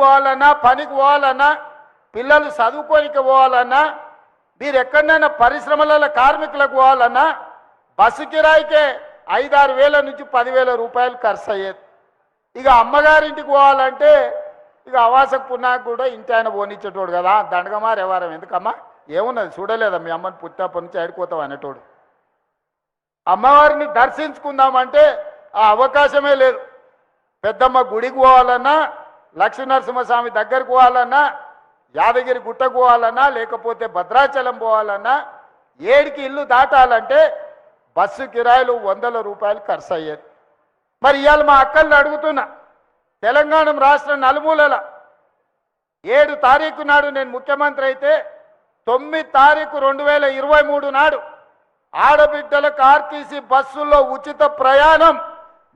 పోవాలన్నా, పనికి పోవాలన్నా, పిల్లలు చదువుకోనికి పోవాలన్నా, మీరు ఎక్కడైనా పరిశ్రమల కార్మికులకు పోవాలన్నా బస్సు కిరాయికే 5-6 వేల నుంచి 10,000 రూపాయలు ఖర్చు అయ్యేది. ఇక అమ్మగారింటికి పోవాలంటే ఇక అవాసకు పున్నాకు కూడా ఇంటి ఆయన పోనిచ్చేటోడు కదా, దండగమారు ఎవరం ఎందుకమ్మా, ఏమున్నది చూడలేదా మీ అమ్మని పుట్టినప్పటి నుంచి ఆడుకోతావు అనేటోడు. అమ్మవారిని దర్శించుకుందామంటే ఆ అవకాశమే లేదు. పెద్దమ్మ గుడికి పోవాలన్నా, లక్ష్మీనరసింహస్వామి దగ్గరికి పోవాలన్నా, యాదగిరి గుట్టకు పోవాలన్నా, లేకపోతే భద్రాచలం పోవాలన్నా, 7కి ఇల్లు దాటాలంటే బస్సు కిరాయిలు 100 రూపాయలు ఖర్చు అయ్యేది. మరి ఇవాళ మా అక్కల్ని అడుగుతున్నా, తెలంగాణ రాష్ట్రం నలుమూలల 7 తారీఖు నాడు నేను ముఖ్యమంత్రి అయితే 9 తారీఖు 2023 నాడు ఆడబిడ్డలకు ఆర్టీసీ బస్సుల్లో ఉచిత ప్రయాణం.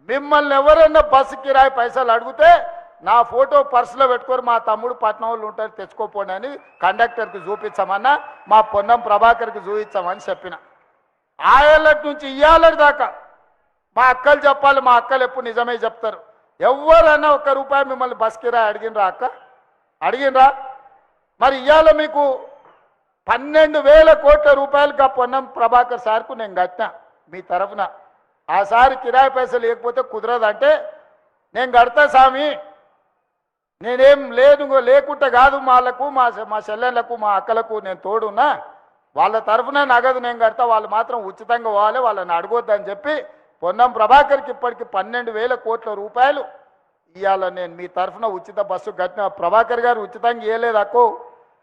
మిమ్మల్ని ఎవరన్నా బస్సు కిరాయి పైసలు అడిగితే నా ఫోటో పర్సులో పెట్టుకొని మా తమ్ముడు పట్నం వాళ్ళు ఉంటారు తెచ్చుకోపోండి అని కండక్టర్కి చూపించామన్నా, మా పొన్నం ప్రభాకర్కి చూపించామని చెప్పిన. ఆయేళ్ళటి నుంచి ఇయ్యాలటి దాకా మా అక్కలు చెప్పాలి, మా అక్కలు ఎప్పుడు నిజమే చెప్తారు. ఎవరన్నా 1 రూపాయి మిమ్మల్ని బస్ కిరాయి అడిగినరా అక్క? అడిగినరా? మరి ఇవాళ మీకు 12,000 కోట్ల రూపాయలుగా పొన్నం ప్రభాకర్ సార్కు నేను కట్టినా మీ తరఫున. ఆ సారి కిరాయి పైసలు లేకపోతే కుదరదంటే నేను కడతా స్వామి, నేనేం లేకుంటే కాదు, వాళ్ళకు మా చెల్లెళ్ళకు మా అక్కలకు నేను తోడున్నా, వాళ్ళ తరఫున నగదు నేను కడతా, వాళ్ళు మాత్రం ఉచితంగా పోవాలి, వాళ్ళని అడగొద్దని చెప్పి పొన్నం ప్రభాకర్కి ఇప్పటికి 12,000 కోట్ల రూపాయలు ఇవాళ నేను మీ తరఫున ఉచిత బస్సు కట్టిన. ప్రభాకర్ గారు ఉచితంగా ఇవ్వలేదు అక్కో,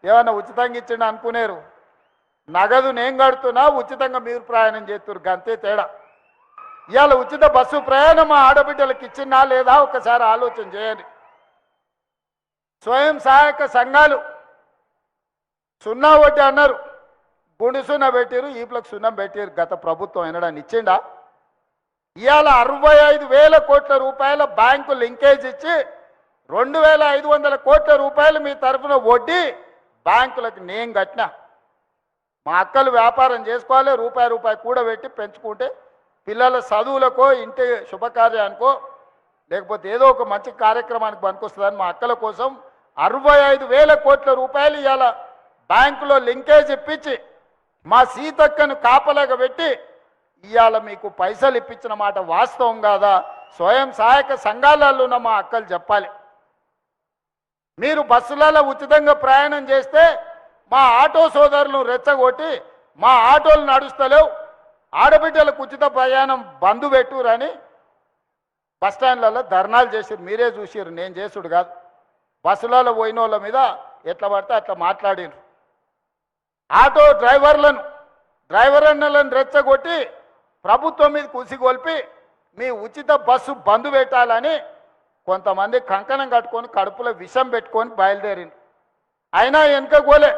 ఏమన్నా ఉచితంగా ఇచ్చిండు అనుకునేరు. నగదు నేను కడుతున్నా, ఉచితంగా మీరు ప్రయాణం చేస్తున్నారు, గంతే తేడా. ఇవాళ ఉచిత బస్సు ప్రయాణం మా ఆడబిడ్డలకు ఇచ్చినా లేదా ఒకసారి ఆలోచన చేయండి. స్వయం సహాయక సంఘాలు 0 వడ్డీ అన్నారు, గుండు సున్నా పెట్టారు, ఈపులకు సున్నం పెట్టారు. గత ప్రభుత్వం ఎనడాన్ని ఇచ్చిండా? ఇవాళ 65,000 కోట్ల రూపాయల బ్యాంకు లింకేజ్ ఇచ్చి 2,500 కోట్ల రూపాయలు మీ తరఫున వడ్డీ బ్యాంకులకు నేను కట్టినా. మా అక్కలు వ్యాపారం చేసుకోవాలి, రూపాయి కూడబెట్టి పెంచుకుంటే పిల్లల చదువులకో, ఇంటి శుభకార్యానికో, లేకపోతే ఏదో ఒక మంచి కార్యక్రమానికి పనికొస్తుందని మా అక్కల కోసం 65,000 కోట్ల రూపాయలు ఇవాళ బ్యాంకులో లింకేజ్ ఇప్పించి మా సీతక్కను కాపలాగా పెట్టి ఇవాళ మీకు పైసలు ఇప్పించిన మాట వాస్తవం కాదా? స్వయం సహాయక సంఘాలలో ఉన్న మా అక్కలు చెప్పాలి. మీరు బస్సులలో ఉచితంగా ప్రయాణం చేస్తే మా ఆటో సోదరులు రెచ్చగొట్టి మా ఆటోలు నడుస్తలేవు, ఆడబిడ్డలకు ఉచిత ప్రయాణం బంధు పెట్టురని బస్టాండ్లలో ధర్నాలు చేసిరు. మీరే చూసిరు, నేను చేసుడు కాదు. బస్సులలో పోయిన వాళ్ళ మీద ఎట్లా పడితే అట్లా మాట్లాడిరు. ఆటో డ్రైవర్లను రెచ్చగొట్టి ప్రభుత్వం మీద కుసిగొల్పి మీ ఉచిత బస్సు బంధు పెట్టాలని కొంతమంది కంకణం కట్టుకొని కడుపులో విషం పెట్టుకొని బయలుదేరింది. అయినా వెనుకపోలే,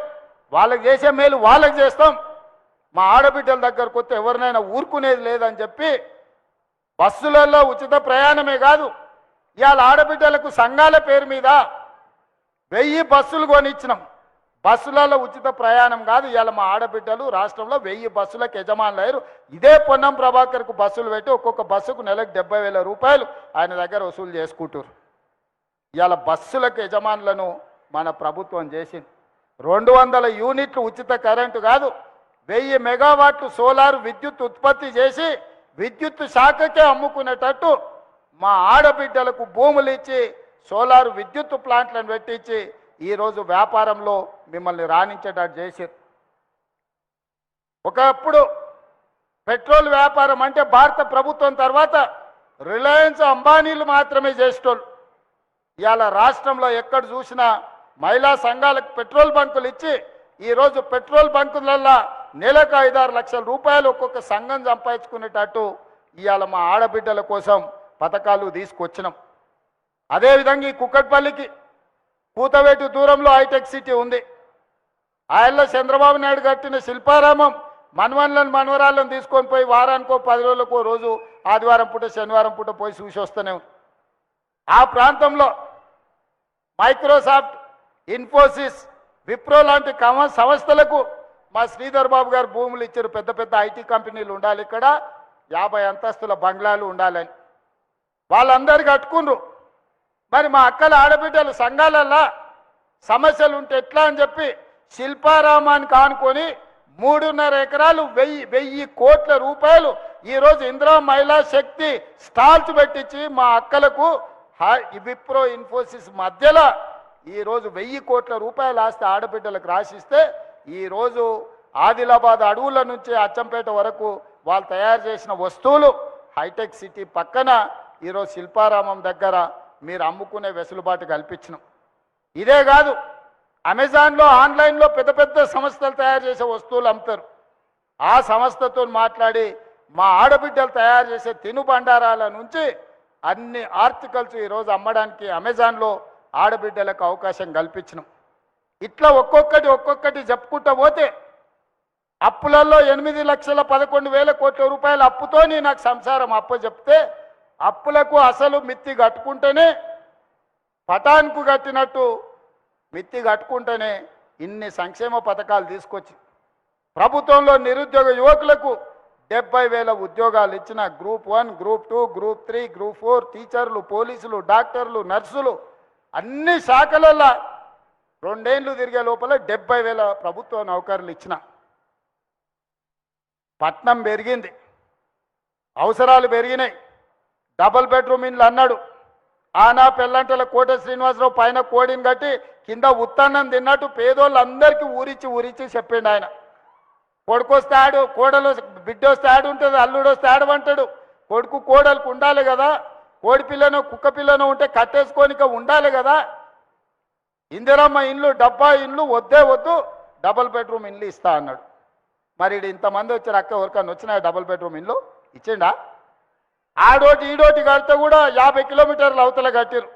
వాళ్ళకి చేసే మేలు వాళ్ళకి చేస్తాం, మా ఆడబిడ్డల దగ్గరకు వస్తే ఎవరినైనా ఊరుకునేది లేదని చెప్పి బస్సులలో ఉచిత ప్రయాణమే కాదు, ఇవాళ ఆడబిడ్డలకు సంఘాల పేరు మీద 1000 బస్సులు కొనిచ్చినాం. బస్సులలో ఉచిత ప్రయాణం కాదు, ఇవాళ మా ఆడబిడ్డలు రాష్ట్రంలో 1000 బస్సులకు యజమానులు అయ్యారు. ఇదే పొన్నం ప్రభాకర్కు బస్సులు పెట్టి ఒక్కొక్క బస్సుకు నెలకు 70,000 రూపాయలు ఆయన దగ్గర వసూలు చేసుకుంటారు. ఇవాళ బస్సులకు యజమానులను మన ప్రభుత్వం చేసింది. 200 యూనిట్లు ఉచిత కరెంటు కాదు, 1000 మెగావాట్లు సోలార్ విద్యుత్ ఉత్పత్తి చేసి విద్యుత్ శాఖకే అమ్ముకునేటట్టు మా ఆడబిడ్డలకు భూములు ఇచ్చి సోలార్ విద్యుత్ ప్లాంట్లను పెట్టించి ఈరోజు వ్యాపారంలో మిమ్మల్ని రాణించేటట్టు చేశారు. ఒకప్పుడు పెట్రోల్ వ్యాపారం అంటే భారత ప్రభుత్వం తర్వాత రిలయన్స్, అంబానీలు మాత్రమే చేసేటోళ్ళు. ఇవాళ రాష్ట్రంలో ఎక్కడ చూసినా మహిళా సంఘాలకు పెట్రోల్ బంకులు ఇచ్చి ఈరోజు పెట్రోల్ బంకులల్లో నెలకు 5-6 లక్షల రూపాయలు ఒక్కొక్క సంఘం సంపాదించుకునేటట్టు ఇవాళ మా ఆడబిడ్డల కోసం పథకాలు తీసుకొచ్చినాం. అదేవిధంగా ఈ కుక్కట్పల్లికి కూతవేటు దూరంలో హైటెక్ సిటీ ఉంది. ఆయనలో చంద్రబాబు నాయుడు కట్టిన శిల్పారామం మనవరాలను తీసుకొని పోయి వారానికో 10 రోజులకో రోజు ఆదివారం పూట శనివారం పూట పోయి చూసి వస్తూనే ఉంది. ఆ ప్రాంతంలో మైక్రోసాఫ్ట్, ఇన్ఫోసిస్, విప్రో లాంటి సంస్థలకు మా శ్రీధర్ బాబు గారు భూములు ఇచ్చారు. పెద్ద పెద్ద ఐటీ కంపెనీలు ఉండాలి, ఇక్కడ 50 అంతస్తుల బంగ్లాలు ఉండాలని వాళ్ళందరూ కట్టుకున్నారు. మరి మా అక్కల ఆడబిడ్డలు సంఘాలల్లా సమస్యలు ఉంటే ఎట్లా అని చెప్పి శిల్పారామానికి ఆనుకొని 3.5 ఎకరాలు 1000 కోట్ల రూపాయలు ఈరోజు ఇందిరా మహిళా శక్తి స్టాల్స్ పెట్టించి మా అక్కలకు విప్రో ఇన్ఫోసిస్ మధ్యలో ఈరోజు 1000 కోట్ల రూపాయలు ఆస్తి ఆడబిడ్డలకు రాసిస్తే ఈరోజు ఆదిలాబాద్ అడవుల నుంచి అచ్చంపేట వరకు వాళ్ళు తయారు చేసిన వస్తువులు హైటెక్ సిటీ పక్కన ఈరోజు శిల్పారామం దగ్గర మీరు అమ్ముకునే వెసులుబాటు కల్పించినాం. ఇదే కాదు, అమెజాన్లో ఆన్లైన్లో పెద్ద పెద్ద సంస్థలు తయారు చేసే వస్తువులు అమ్ముతారు. ఆ సంస్థతో మాట్లాడి మా ఆడబిడ్డలు తయారు చేసే తినుబండారాల నుంచి అన్ని ఆర్టికల్స్ ఈరోజు అమ్మడానికి అమెజాన్లో ఆడబిడ్డలకు అవకాశం కల్పించినాం. ఇట్లా ఒక్కొక్కటి చెప్పుకుంటూ పోతే అప్పులలో 8,11,000 కోట్ల రూపాయల అప్పుతో నాకు సంసారం చెప్తే అప్పులకు అసలు మిత్తి కట్టుకుంటేనే పటాన్కు కట్టినట్టు మిత్తి కట్టుకుంటేనే ఇన్ని సంక్షేమ పథకాలు తీసుకొచ్చి ప్రభుత్వంలో నిరుద్యోగ యువకులకు 70,000 ఉద్యోగాలు ఇచ్చిన గ్రూప్ 1, గ్రూప్ 2, గ్రూప్ 3, గ్రూప్ 4 టీచర్లు, పోలీసులు, డాక్టర్లు, నర్సులు అన్ని శాఖలలో 2 ఏళ్ళు తిరిగే లోపల 70,000 ప్రభుత్వ నౌకర్లు ఇచ్చిన. పట్నం పెరిగింది, అవసరాలు పెరిగినాయి. డబుల్ బెడ్రూమ్ ఇండ్లు అన్నాడు. ఆనా పెళ్ళంటల కోట శ్రీనివాసరావు పైన కోడిని కట్టి కింద ఉత్తన్నం తిన్నట్టు పేదోళ్ళందరికీ ఊరిచ్చి చెప్పిండు ఆయన. కొడుకొస్తే ఆడు, కోడలు బిడ్డ వస్తే ఆడు ఉంటుంది, అల్లుడు వస్తే ఆడు అంటాడు. కొడుకు కోడలకు ఉండాలి కదా, కోడి పిల్లను కుక్క పిల్లను ఉంటే కట్టేసుకోనిక ఉండాలి కదా. ఇందిరమ్మ ఇండ్లు, డబ్బా ఇండ్లు వద్దు, డబుల్ బెడ్రూమ్ ఇండ్లు ఇస్తా అన్నాడు. మరి ఇంతమంది వచ్చారు, అక్క ఎవరికన్నా వచ్చినాయి డబుల్ బెడ్రూమ్ ఇండ్లు ఇచ్చిండా? ఆడోటి ఈడోటి కడితే కూడా 50 కిలోమీటర్లు అవతల కట్టారు.